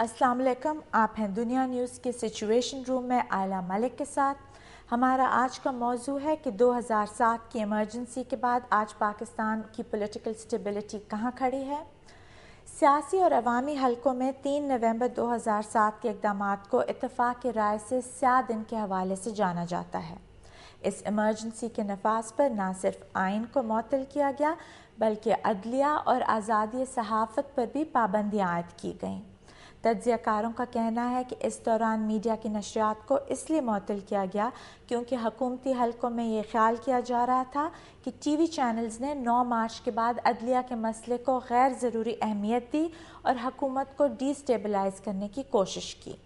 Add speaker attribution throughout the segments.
Speaker 1: अस्सलाम वालेकुम, आप हैं दुनिया न्यूज़ के सिचुएशन रूम में आयला मलिक के साथ। हमारा आज का मौजू है कि 2007 की इमरजेंसी के बाद आज पाकिस्तान की पॉलिटिकल स्टेबिलिटी कहाँ खड़ी है। सियासी और अवामी हलकों में 3 नवंबर 2007 के इक़दामात को इत्तफ़ाक़ की राय से स्याह दिन के हवाले से जाना जाता है। इस इमरजेंसी के नफाज पर न सिर्फ आइन को मुअत्तल किया गया बल्कि अदलिया और आज़ादी सहाफ़त पर भी पाबंदियाँ आयद की गईं। तज्ज़ियाकारों का कहना है कि इस दौरान मीडिया की नशरियात को इसलिए मुअत्तल किया गया क्योंकि हुकूमती हलकों में ये ख्याल किया जा रहा था कि टीवी चैनल्स ने 9 मार्च के बाद अदलिया के मसले को गैर ज़रूरी अहमियत दी और हुकूमत को डिस्टेबलाइज करने की कोशिश की।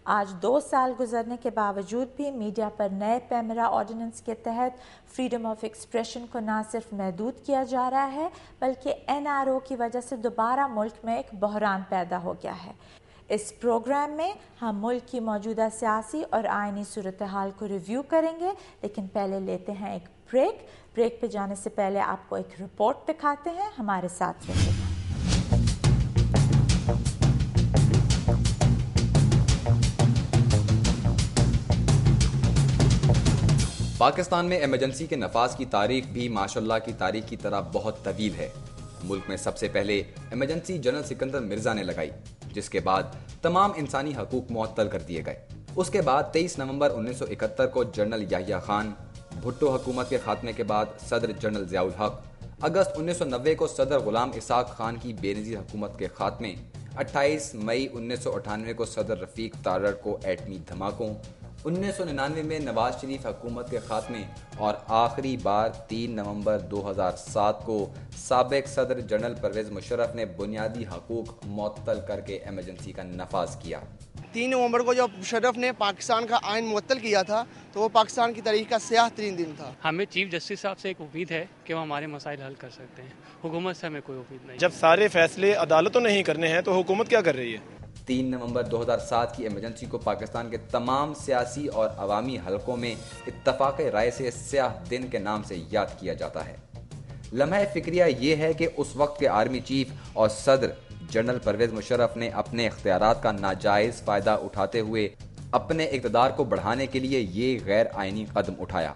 Speaker 1: आज 2 साल गुजरने के बावजूद भी मीडिया पर नए पैमरा ऑर्डिनेंस के तहत फ्रीडम ऑफ एक्सप्रेशन को न सिर्फ महदूद किया जा रहा है बल्कि NRO की वजह से दोबारा मुल्क में एक बहरान पैदा हो गया है। इस प्रोग्राम में हम मुल्क की मौजूदा सियासी और आइनी सूरत हाल को रिव्यू करेंगे, लेकिन पहले लेते हैं एक ब्रेक पे जाने से पहले आपको एक रिपोर्ट दिखाते हैं। हमारे साथ रहिएगा।
Speaker 2: पाकिस्तान में इमरजेंसी के नफाज की तारीख भी माशाअल्लाह की तारीख की तरह बहुत तवील है। मुल्क में सबसे पहले इमरजेंसी जनरल सिकंदर मिर्जा ने लगाई, जिसके बाद तमाम इंसानी हकूक मुअत्तल कर दिए गए। उसके बाद 23 नवंबर 1971 को जनरल याहिया खान, भुट्टो हुकूमत के खात्मे के बाद सदर जनरल ज़ियाउल हक, अगस्त 1990 को सदर गुलाम इसाक खान की बेनज़ीर हुकूमत के खात्मे, 28 मई 1998 को सदर रफीक तारड़ को एटमी धमाकों, 1999 में नवाज शरीफ हुकूमत के खात्मे और आखिरी बार 3 नवंबर 2007 को साबिक सदर जनरल परवेज मुशर्रफ ने बुनियादी हकूक मुअत्तल करके इमरजेंसी का नफाज किया।
Speaker 3: 3 नवंबर को जब मुशर्रफ ने पाकिस्तान का आइन मुअत्तल किया था तो वो पाकिस्तान की तारीख का स्याह तरीन दिन था।
Speaker 4: हमें चीफ जस्टिस साहब से एक उम्मीद है कि वो हमारे मसाइल हल कर सकते हैं। हुकूमत से हमें कोई उम्मीद नहीं।
Speaker 5: जब सारे फैसले अदालतों ने ही करने हैं तो हुकूमत क्या कर रही है।
Speaker 2: 3 नवंबर 2007 की इमरजेंसी को पाकिस्तान के तमाम सियासी और अवामी हलकों में इत्तफाक राय से स्याह दिन के नाम से याद किया जाता है। लम्हा फिक्रिया ये है कि उस वक्त के आर्मी चीफ और सदर जनरल परवेज मुशर्रफ ने अपने इख्तियारात का नाजायज फायदा उठाते हुए अपने इक़्तिदार को बढ़ाने के लिए ये गैर आइनी कदम उठाया।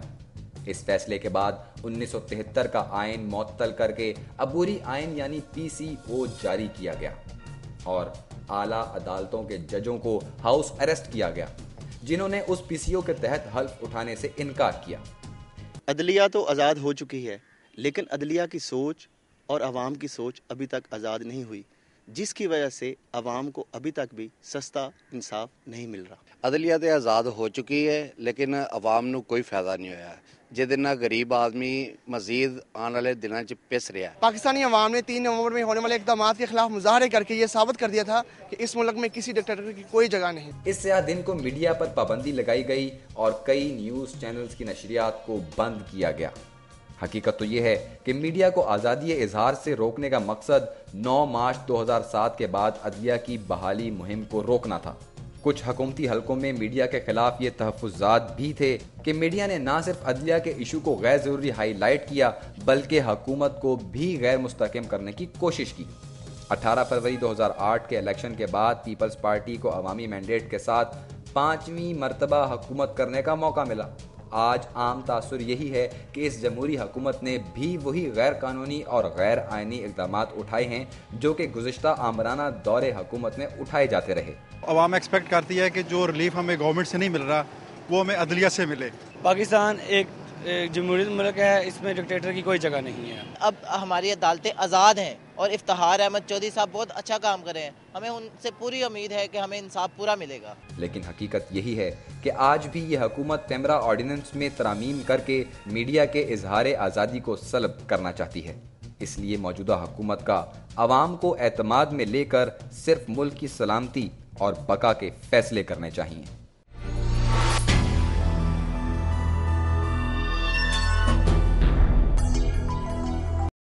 Speaker 2: इस फैसले के बाद 1973 का आइन मुअत्तल करके अबूरी आइन यानी PCO जारी किया गया और आला अदालतों के जजों को हाउस अरेस्ट किया गया, जिन्होंने उस PCO के तहत हल्फ उठाने से इनकार किया।
Speaker 6: अदलिया तो आज़ाद हो चुकी है, लेकिन अदलिया की सोच और अवाम की सोच अभी तक आज़ाद नहीं हुई, जिसकी वजह से अवाम को अभी तक भी सस्ता इंसाफ नहीं मिल रहा।
Speaker 7: अदलिया तो आज़ाद हो चुकी है, लेकिन अवाम को कोई फायदा नहीं होया, जिहदे नाल गरीब आदमी मजीद आने वाले दिनों च पिस रहा है।
Speaker 3: पाकिस्तानी अवाम ने 3 नवंबर में होने वाले इक़दामात के खिलाफ मुजाहरे करके ये साबित कर दिया था कि इस मुल्क में किसी डिक्टेटर की कोई जगह नहीं।
Speaker 2: इस स्याह दिन को मीडिया पर पाबंदी लगाई गई और कई न्यूज़ चैनल्स की नशरियात को बंद किया गया। हकीकत तो ये है कि मीडिया को आज़ादी इजहार से रोकने का मकसद 9 मार्च 2007 के बाद अदलिया की बहाली मुहिम को रोकना था। कुछ हुकूमती हलकों में मीडिया के खिलाफ ये तहफ़्फ़ुज़ात भी थे कि मीडिया ने ना सिर्फ अदलिया के इशू को गैर ज़रूरी हाईलाइट किया बल्कि हुकूमत को भी गैर मुस्तहकम करने की कोशिश की। 18 फरवरी 2008 के इलेक्शन के बाद पीपल्स पार्टी को अवामी मैंडेट के साथ 5वीं मरतबा हुकूमत करने का मौका मिला। आज आम तासुर यही है कि इस जमहूरी हुकूमत ने भी वही गैर कानूनी और गैर आइनी इक़दामात उठाए हैं जो कि गुज़िश्ता आमराना दौरे हुकूमत में उठाए जाते रहे।
Speaker 8: अवाम एक्सपेक्ट करती है कि जो रिलीफ हमें गवर्नमेंट से नहीं मिल रहा वो हमें अदलिया से मिले।
Speaker 4: पाकिस्तान एक जमहूरी मुल्क है, इसमें डिक्टेटर की कोई जगह नहीं है।
Speaker 9: अब हमारी अदालतें आज़ाद हैं और इफ्तिखार अहमद चौधरी साहब बहुत अच्छा काम कर रहे हैं। हमें उनसे पूरी उम्मीद है कि हमें इंसाफ पूरा मिलेगा।
Speaker 2: लेकिन हकीकत यही है कि आज भी ये हुकूमत पैमरा ऑर्डिनेंस में तरामीम करके मीडिया के इजहार आज़ादी को सल्ब करना चाहती है। इसलिए मौजूदा हुकूमत का अवाम को एतमाद में लेकर सिर्फ मुल्क की सलामती और बका के फैसले करने चाहिए।